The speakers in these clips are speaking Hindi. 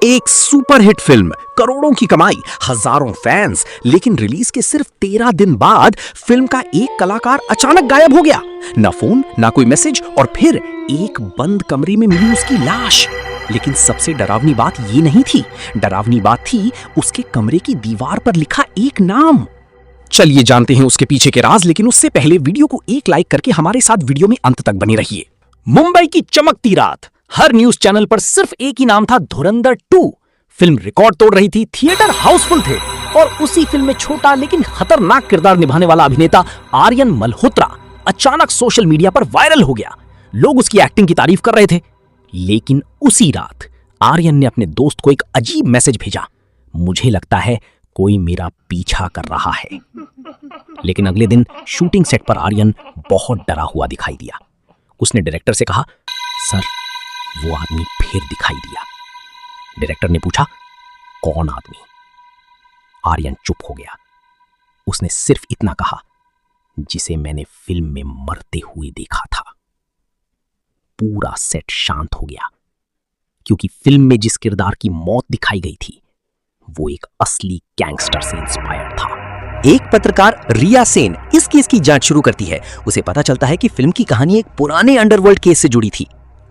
एक सुपरहिट फिल्म, करोड़ों की कमाई, हजारों फैंस, लेकिन रिलीज के सिर्फ 13 दिन बाद फिल्म का एक कलाकार अचानक गायब हो गया। ना फोन, ना कोई मैसेज, और फिर एक बंद कमरे में मिली उसकी लाश। लेकिन सबसे डरावनी बात ये नहीं थी, डरावनी बात थी उसके कमरे की दीवार पर लिखा एक नाम। चलिए जानते हैं उसके पीछे के राज, लेकिन उससे पहले वीडियो को एक लाइक करके हमारे साथ वीडियो में अंत तक बने रहिए। मुंबई की चमकती रात, हर न्यूज चैनल पर सिर्फ एक ही नाम था, धुरंधर 2। फिल्म रिकॉर्ड तोड़ रही थी, थिएटर हाउसफुल थे, और उसी फिल्म में छोटा लेकिन खतरनाक किरदार निभाने वाला अभिनेता आर्यन मल्होत्रा अचानक सोशल मीडिया पर वायरल हो गया। लोग उसकी एक्टिंग की तारीफ कर रहे थे। लेकिन उसी रात आर्यन ने अपने दोस्त को एक अजीब मैसेज भेजा, मुझे लगता है कोई मेरा पीछा कर रहा है। लेकिन अगले दिन शूटिंग सेट पर आर्यन बहुत डरा हुआ दिखाई दिया। उसने डायरेक्टर से कहा, सर वो आदमी फिर दिखाई दिया। डायरेक्टर ने पूछा, कौन आदमी? आर्यन चुप हो गया। उसने सिर्फ इतना कहा, जिसे मैंने फिल्म में मरते हुए देखा था। पूरा सेट शांत हो गया, क्योंकि फिल्म में जिस किरदार की मौत दिखाई गई थी वो एक असली गैंगस्टर से इंस्पायर्ड था। एक पत्रकार रिया सेन इस केस की जांच शुरू करती है। उसे पता चलता है कि फिल्म की कहानी एक पुराने अंडरवर्ल्ड केस से जुड़ी थी,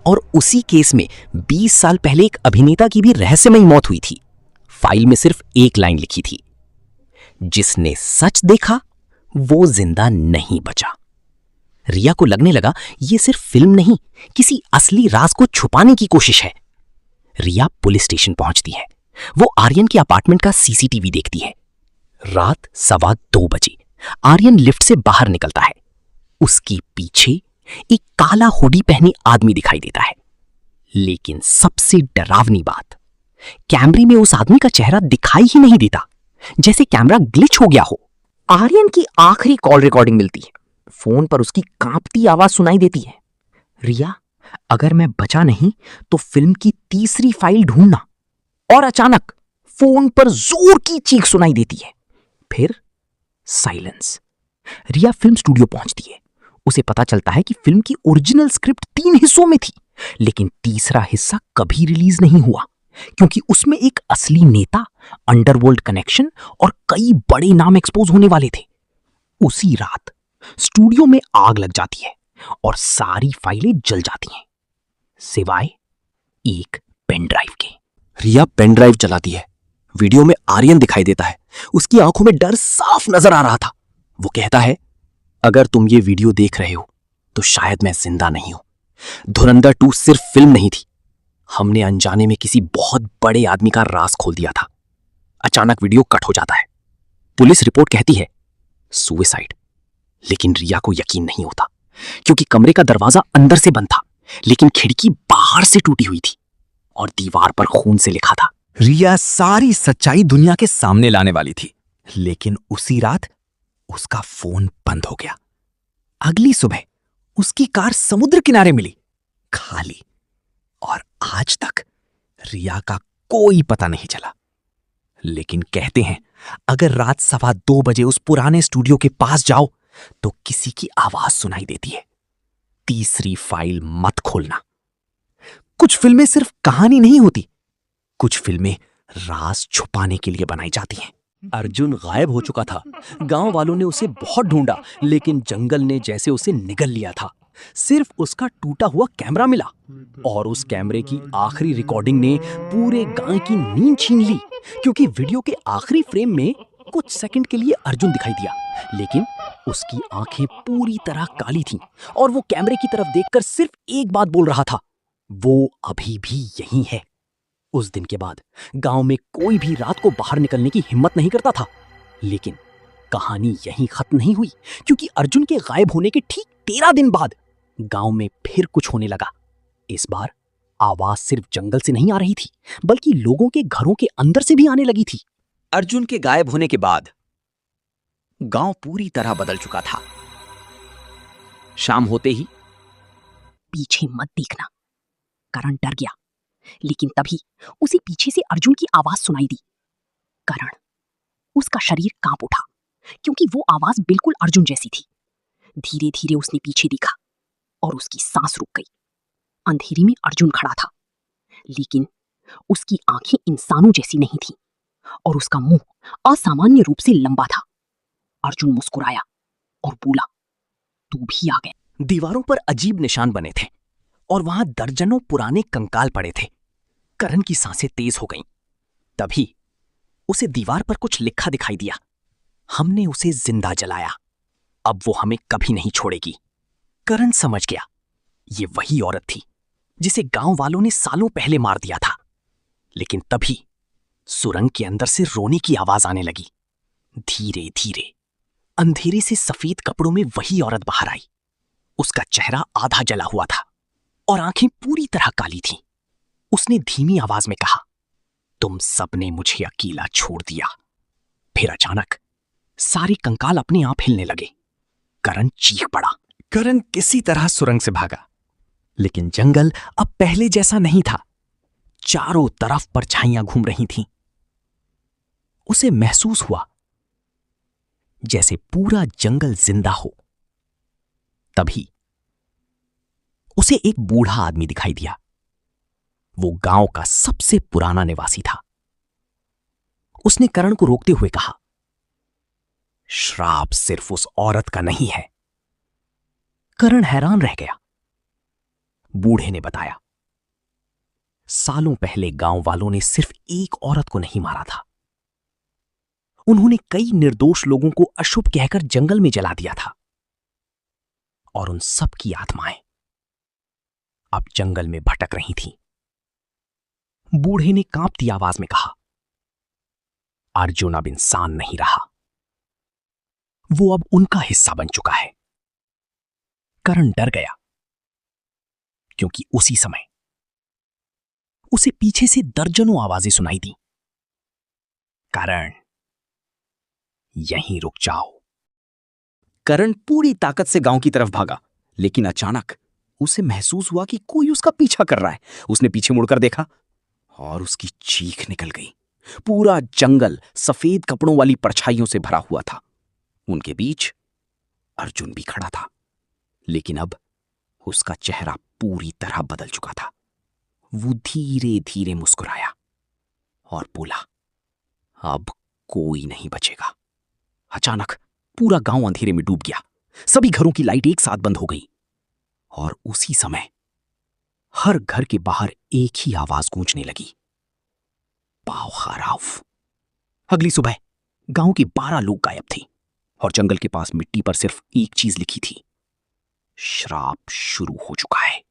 और उसी केस में 20 साल पहले एक अभिनेता की भी रहस्यमयी मौत हुई थी। फाइल में सिर्फ एक लाइन लिखी थी, जिसने सच देखा वो जिंदा नहीं बचा। रिया को लगने लगा ये सिर्फ फिल्म नहीं, किसी असली राज को छुपाने की कोशिश है। रिया पुलिस स्टेशन पहुंचती है। वो आर्यन के अपार्टमेंट का सीसीटीवी देखती है। रात 2:15 बजे आर्यन लिफ्ट से बाहर निकलता है। उसके पीछे एक काला हुडी पहने आदमी दिखाई देता है। लेकिन सबसे डरावनी बात, कैमरे में उस आदमी का चेहरा दिखाई ही नहीं देता, जैसे कैमरा ग्लिच हो गया हो। आर्यन की आखिरी कॉल रिकॉर्डिंग मिलती है। फोन पर उसकी कांपती आवाज सुनाई देती है, रिया, अगर मैं बचा नहीं तो फिल्म की तीसरी फाइल ढूंढना। और अचानक फोन पर जोर की चीख सुनाई देती है। फिर साइलेंस। रिया फिल्म स्टूडियो पहुंचती है। उसे पता चलता है कि फिल्म की ओरिजिनल स्क्रिप्ट 3 हिस्सों में थी, लेकिन तीसरा हिस्सा कभी रिलीज नहीं हुआ, क्योंकि उसमें एक असली नेता, अंडरवर्ल्ड कनेक्शन और कई बड़े नाम एक्सपोज होने वाले थे। उसी रात स्टूडियो में आग लग जाती है और सारी फाइलें जल जाती हैं, सिवाय एक पेन ड्राइव के। रिया पेन ड्राइव चलाती है। वीडियो में आर्यन दिखाई देता है। उसकी आंखों में डर साफ नजर आ रहा था। वो कहता है, अगर तुम ये वीडियो देख रहे हो तो शायद मैं जिंदा नहीं हूं। धुरंधर 2 सिर्फ फिल्म नहीं थी, हमने अनजाने में किसी बहुत बड़े आदमी का राज खोल दिया था। अचानक वीडियो कट हो जाता है। पुलिस रिपोर्ट कहती है सुसाइड, लेकिन रिया को यकीन नहीं होता, क्योंकि कमरे का दरवाजा अंदर से बंद था, लेकिन खिड़की बाहर से टूटी हुई थी और दीवार पर खून से लिखा था। रिया सारी सच्चाई दुनिया के सामने लाने वाली थी, लेकिन उसी रात उसका फोन बंद हो गया। अगली सुबह उसकी कार समुद्र किनारे मिली, खाली, और आज तक रिया का कोई पता नहीं चला। लेकिन कहते हैं, अगर रात 2:15 बजे उस पुराने स्टूडियो के पास जाओ तो किसी की आवाज सुनाई देती है, तीसरी फाइल मत खोलना। कुछ फिल्में सिर्फ कहानी नहीं होती, कुछ फिल्में राज छुपाने के लिए बनाई जाती हैं। अर्जुन गायब हो चुका था। गांव वालों ने उसे बहुत ढूंढा, लेकिन जंगल ने जैसे उसे निगल लिया था। सिर्फ उसका टूटा हुआ कैमरा मिला, और उस कैमरे की आखिरी रिकॉर्डिंग ने पूरे गांव की नींद छीन ली, क्योंकि वीडियो के आखिरी फ्रेम में कुछ सेकंड के लिए अर्जुन दिखाई दिया, लेकिन उसकी आंखें पूरी तरह काली थीं, और वो कैमरे की तरफ देखकर सिर्फ एक बात बोल रहा था, वो अभी भी यहीं है। उस दिन के बाद गांव में कोई भी रात को बाहर निकलने की हिम्मत नहीं करता था। लेकिन कहानी यहीं खत्म नहीं हुई, क्योंकि अर्जुन के गायब होने के ठीक 13 दिन बाद गांव में फिर कुछ होने लगा। इस बार आवाज सिर्फ जंगल से नहीं आ रही थी, बल्कि लोगों के घरों के अंदर से भी आने लगी थी। अर्जुन के गायब होने के बाद गांव पूरी तरह बदल चुका था। शाम होते ही, पीछे मत देखना, करण डर गया। लेकिन तभी उसे पीछे से अर्जुन की आवाज सुनाई दी। करण, उसका शरीर कांप उठा, क्योंकि वो आवाज बिल्कुल अर्जुन जैसी थी। धीरे धीरे उसने पीछे देखा और उसकी सांस रुक गई। अंधेरे में अर्जुन खड़ा था, लेकिन उसकी आंखें इंसानों जैसी नहीं थीं और उसका मुंह असामान्य रूप से लंबा था। अर्जुन मुस्कुराया और बोला, तू भी आ गया। दीवारों पर अजीब निशान बने थे और वहां दर्जनों पुराने कंकाल पड़े थे। करण की सांसें तेज हो गईं। तभी उसे दीवार पर कुछ लिखा दिखाई दिया। हमने उसे जिंदा जलाया, अब वो हमें कभी नहीं छोड़ेगी। करण समझ गया, ये वही औरत थी जिसे गांव वालों ने सालों पहले मार दिया था। लेकिन तभी सुरंग के अंदर से रोने की आवाज आने लगी। धीरे धीरे अंधेरे से सफेद कपड़ों में वही औरत बाहर आई। उसका चेहरा आधा जला हुआ था और आंखें पूरी तरह काली थीं। उसने धीमी आवाज में कहा, तुम सबने मुझे अकेला छोड़ दिया। फिर अचानक सारे कंकाल अपने आप हिलने लगे। करण चीख पड़ा। करण किसी तरह सुरंग से भागा, लेकिन जंगल अब पहले जैसा नहीं था। चारों तरफ परछाइयां घूम रही थीं। उसे महसूस हुआ जैसे पूरा जंगल जिंदा हो। तभी उसे एक बूढ़ा आदमी दिखाई दिया। वो गांव का सबसे पुराना निवासी था। उसने करण को रोकते हुए कहा, श्राप सिर्फ उस औरत का नहीं है। करण हैरान रह गया। बूढ़े ने बताया, सालों पहले गांव वालों ने सिर्फ एक औरत को नहीं मारा था, उन्होंने कई निर्दोष लोगों को अशुभ कहकर जंगल में जला दिया था। और उन सब की आत्माएं अब जंगल में भटक रही थीं। बूढ़े ने कांपती आवाज में कहा, अर्जुन अब इंसान नहीं रहा, वो अब उनका हिस्सा बन चुका है। करण डर गया, क्योंकि उसी समय उसे पीछे से दर्जनों आवाजें सुनाई दी। करण, यहीं रुक जाओ। करण पूरी ताकत से गांव की तरफ भागा, लेकिन अचानक उसे महसूस हुआ कि कोई उसका पीछा कर रहा है। उसने पीछे मुड़कर देखा और उसकी चीख निकल गई। पूरा जंगल सफेद कपड़ों वाली परछाइयों से भरा हुआ था। उनके बीच अर्जुन भी खड़ा था, लेकिन अब उसका चेहरा पूरी तरह बदल चुका था। वो धीरे धीरे मुस्कुराया और बोला, अब कोई नहीं बचेगा। अचानक पूरा गांव अंधेरे में डूब गया। सभी घरों की लाइट एक साथ बंद हो गई और उसी समय हर घर के बाहर एक ही आवाज गूंजने लगी, पाव खराव। अगली सुबह गांव के 12 लोग गायब थे और जंगल के पास मिट्टी पर सिर्फ एक चीज लिखी थी, श्राप शुरू हो चुका है।